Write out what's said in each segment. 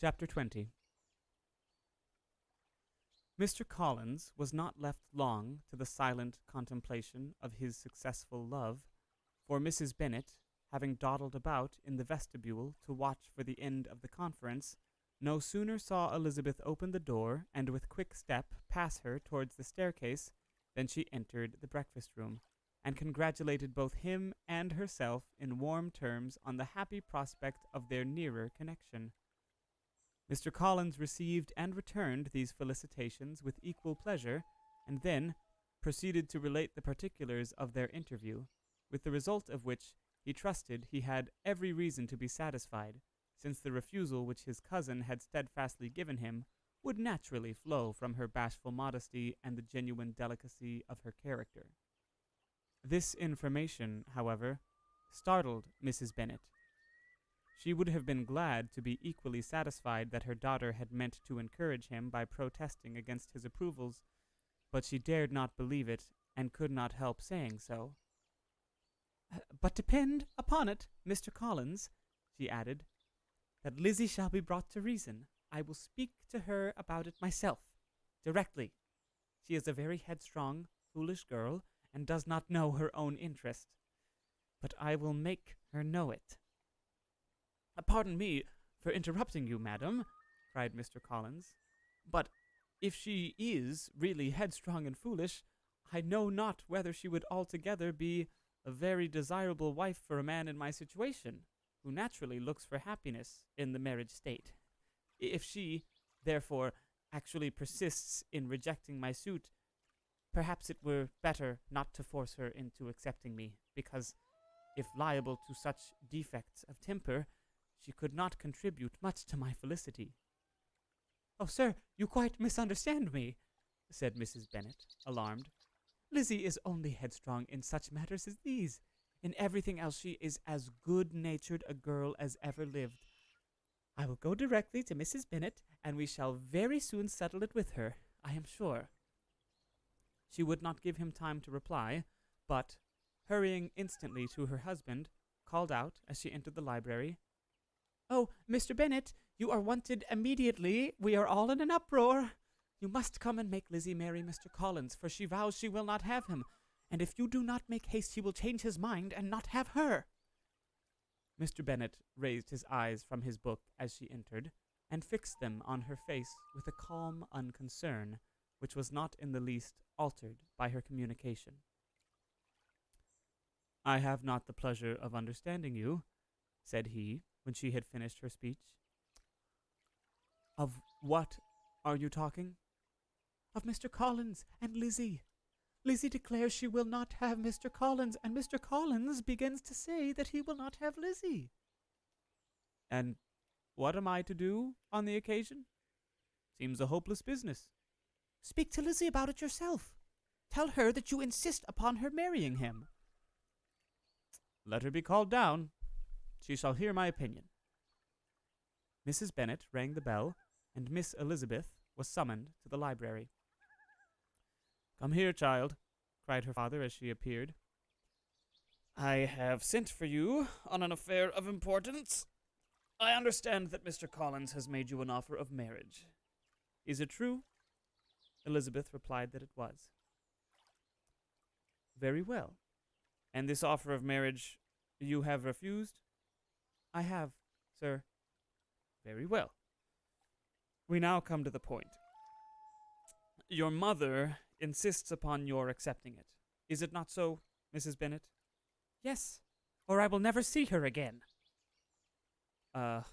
Chapter 20. Mr. Collins was not left long to the silent contemplation of his successful love, for Mrs. Bennet, having dawdled about in the vestibule to watch for the end of the conference, no sooner saw Elizabeth open the door and with quick step pass her towards the staircase than she entered the breakfast-room, and congratulated both him and herself in warm terms on the happy prospect of their nearer connection. Mr. Collins received and returned these felicitations with equal pleasure, and then proceeded to relate the particulars of their interview, with the result of which he trusted he had every reason to be satisfied, since the refusal which his cousin had steadfastly given him would naturally flow from her bashful modesty and the genuine delicacy of her character. This information, however, startled Mrs. Bennet. She would have been glad to be equally satisfied that her daughter had meant to encourage him by protesting against his approvals, but she dared not believe it, and could not help saying so. "But depend upon it, Mr. Collins," she added, "that Lizzie shall be brought to reason. I will speak to her about it myself, directly. She is a very headstrong, foolish girl, and does not know her own interest. But I will make her know it." "Pardon me for interrupting you, madam," cried Mr. Collins, "but if she is really headstrong and foolish, I know not whether she would altogether be a very desirable wife for a man in my situation, who naturally looks for happiness in the marriage state. If she, therefore, actually persists in rejecting my suit, perhaps it were better not to force her into accepting me, because, if liable to such defects of temper, she could not contribute much to my felicity." "Oh, sir, you quite misunderstand me," said Mrs. Bennet, alarmed. "Lizzie is only headstrong in such matters as these. In everything else she is as good-natured a girl as ever lived. I will go directly to Mrs. Bennet, and we shall very soon settle it with her, I am sure." She would not give him time to reply, but, hurrying instantly to her husband, called out, as she entered the library, "Oh, Mr. Bennet, you are wanted immediately. We are all in an uproar. You must come and make Lizzie marry Mr. Collins, for she vows she will not have him, and if you do not make haste he will change his mind and not have her." Mr. Bennet raised his eyes from his book as she entered, and fixed them on her face with a calm unconcern, which was not in the least altered by her communication. "I have not the pleasure of understanding you," said he, when she had finished her speech. "Of what are you talking?" "Of Mr. Collins and Lizzie. Lizzie declares she will not have Mr. Collins, and Mr. Collins begins to say that he will not have Lizzie." "And what am I to do on the occasion? Seems a hopeless business." "Speak to Lizzie about it yourself. Tell her that you insist upon her marrying him." "Let her be called down. She shall hear my opinion." Mrs. Bennet rang the bell, and Miss Elizabeth was summoned to the library. "Come here, child," cried her father as she appeared. "I have sent for you on an affair of importance. I understand that Mr. Collins has made you an offer of marriage. Is it true?" Elizabeth replied that it was. "Very well. And this offer of marriage you have refused?" "I have, sir." "Very well. We now come to the point. Your mother insists upon your accepting it. Is it not so, Mrs. Bennet?" "Yes, or I will never see her again." An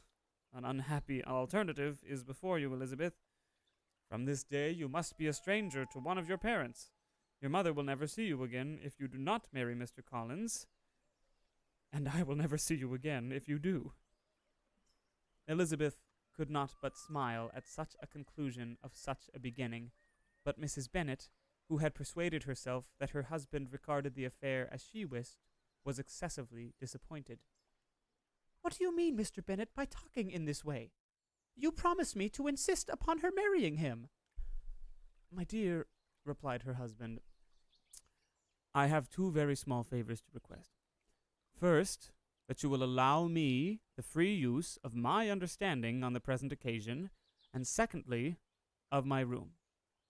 unhappy alternative is before you, Elizabeth. From this day you must be a stranger to one of your parents. Your mother will never see you again if you do not marry Mr. Collins, and I will never see you again if you do." Elizabeth could not but smile at such a conclusion of such a beginning, but Mrs. Bennet, who had persuaded herself that her husband regarded the affair as she wished, was excessively disappointed. "What do you mean, Mr. Bennet, by talking in this way? You promised me to insist upon her marrying him." "My dear," replied her husband, "I have two very small favors to request. First, that you will allow me the free use of my understanding on the present occasion, and secondly, of my room.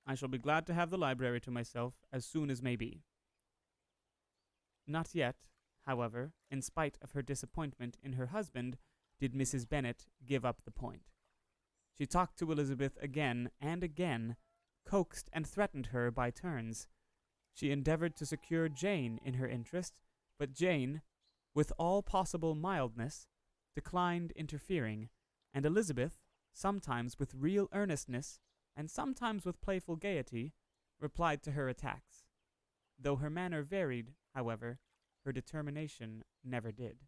I shall be glad to have the library to myself as soon as may be. Not yet, however, in spite of her disappointment in her husband, did Mrs. Bennet give up the point. She talked to Elizabeth again and again, coaxed and threatened her by turns. She endeavored to secure Jane in her interest, but Jane, with all possible mildness, declined interfering, and Elizabeth, sometimes with real earnestness, and sometimes with playful gaiety, replied to her attacks. Though her manner varied, however, her determination never did.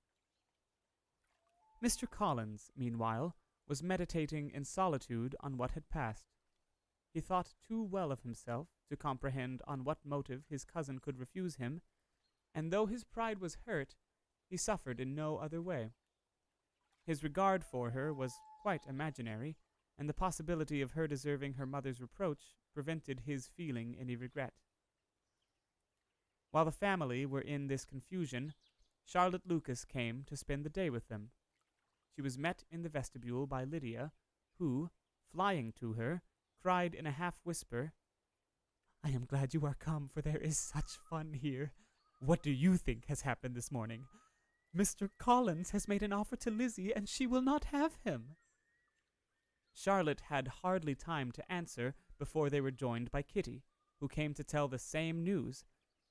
Mr. Collins, meanwhile, was meditating in solitude on what had passed. He thought too well of himself to comprehend on what motive his cousin could refuse him, and though his pride was hurt, he suffered in no other way. His regard for her was quite imaginary, and the possibility of her deserving her mother's reproach prevented his feeling any regret. While the family were in this confusion, Charlotte Lucas came to spend the day with them. She was met in the vestibule by Lydia, who, flying to her, cried in a half-whisper, "I am glad you are come, for there is such fun here. What do you think has happened this morning? Mr. Collins has made an offer to Lizzie, and she will not have him." Charlotte had hardly time to answer before they were joined by Kitty, who came to tell the same news,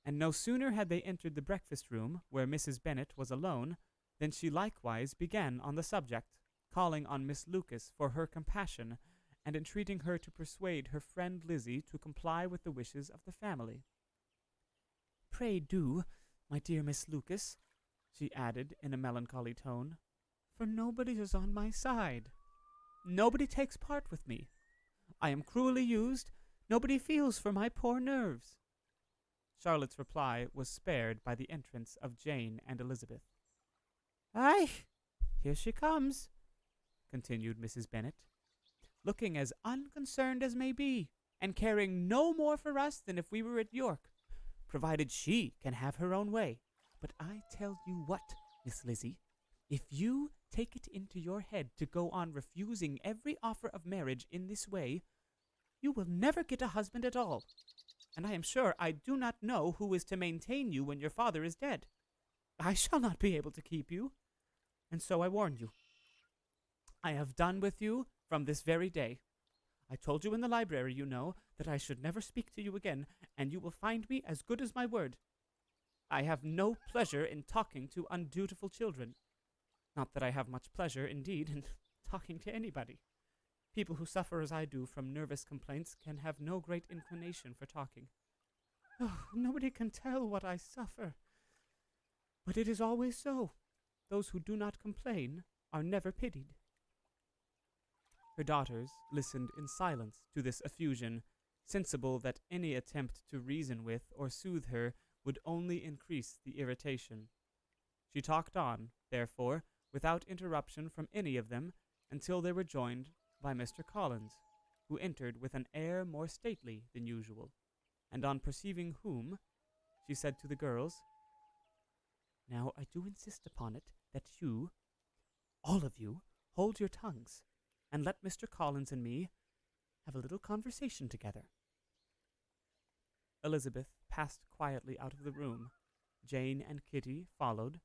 and no sooner had they entered the breakfast-room, where Mrs. Bennet was alone, than she likewise began on the subject, calling on Miss Lucas for her compassion, and entreating her to persuade her friend Lizzie to comply with the wishes of the family. "Pray do, my dear Miss Lucas," she added in a melancholy tone, "for nobody is on my side. Nobody takes part with me. I am cruelly used. Nobody feels for my poor nerves." Charlotte's reply was spared by the entrance of Jane and Elizabeth. "Aye, here she comes," continued Mrs. Bennet, "looking as unconcerned as may be, and caring no more for us than if we were at York, provided she can have her own way. But I tell you what, Miss Lizzie, if you take it into your head to go on refusing every offer of marriage in this way, you will never get a husband at all, and I am sure I do not know who is to maintain you when your father is dead. I shall not be able to keep you, and so I warn you. I have done with you from this very day. I told you in the library, you know, that I should never speak to you again, and you will find me as good as my word. I have no pleasure in talking to undutiful children. Not that I have much pleasure, indeed, in talking to anybody. People who suffer as I do from nervous complaints can have no great inclination for talking. Oh, nobody can tell what I suffer. But it is always so. Those who do not complain are never pitied." Her daughters listened in silence to this effusion, sensible that any attempt to reason with or soothe her would only increase the irritation. She talked on, therefore, without interruption from any of them, until they were joined by Mr. Collins, who entered with an air more stately than usual, and on perceiving whom, she said to the girls, "Now I do insist upon it that you, all of you, hold your tongues, and let Mr. Collins and me have a little conversation together." Elizabeth passed quietly out of the room. Jane and Kitty followed,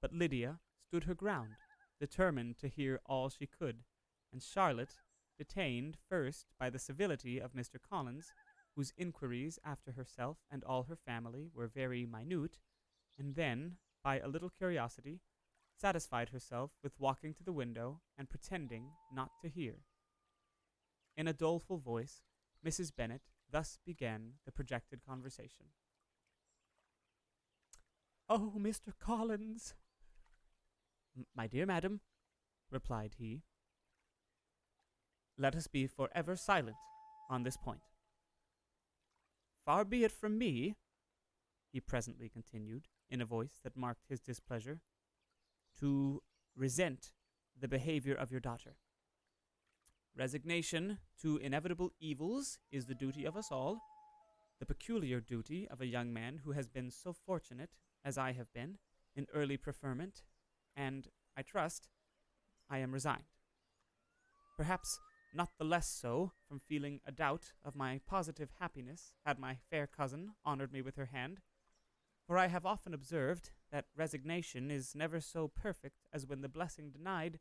but Lydia stood her ground, determined to hear all she could, and Charlotte, detained first by the civility of Mr. Collins, whose inquiries after herself and all her family were very minute, and then, by a little curiosity, satisfied herself with walking to the window and pretending not to hear. In a doleful voice, Mrs. Bennet thus began the projected conversation. "Oh, Mr. Collins!" "My dear madam," replied he, "let us be forever silent on this point. Far be it from me," he presently continued, in a voice that marked his displeasure, "to resent the behavior of your daughter. Resignation to inevitable evils is the duty of us all, the peculiar duty of a young man who has been so fortunate, as I have been, in early preferment, and, I trust, I am resigned. Perhaps not the less so from feeling a doubt of my positive happiness had my fair cousin honored me with her hand, for I have often observed that resignation is never so perfect as when the blessing denied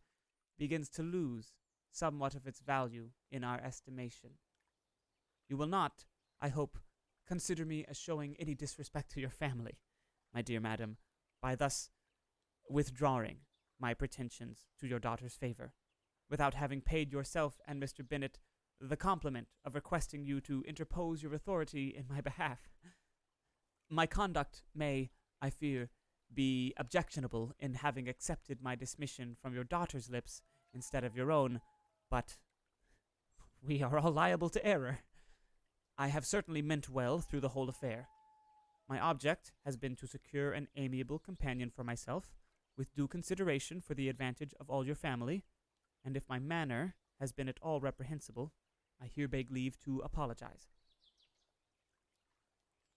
begins to lose somewhat of its value in our estimation. You will not, I hope, consider me as showing any disrespect to your family, my dear madam, by thus withdrawing my pretensions to your daughter's favor, without having paid yourself and Mr. Bennet the compliment of requesting you to interpose your authority in my behalf. My conduct may, I fear, be objectionable in having accepted my dismission from your daughter's lips instead of your own, but we are all liable to error. I have certainly meant well through the whole affair. My object has been to secure an amiable companion for myself, with due consideration for the advantage of all your family, and if my manner has been at all reprehensible, I here beg leave to apologize.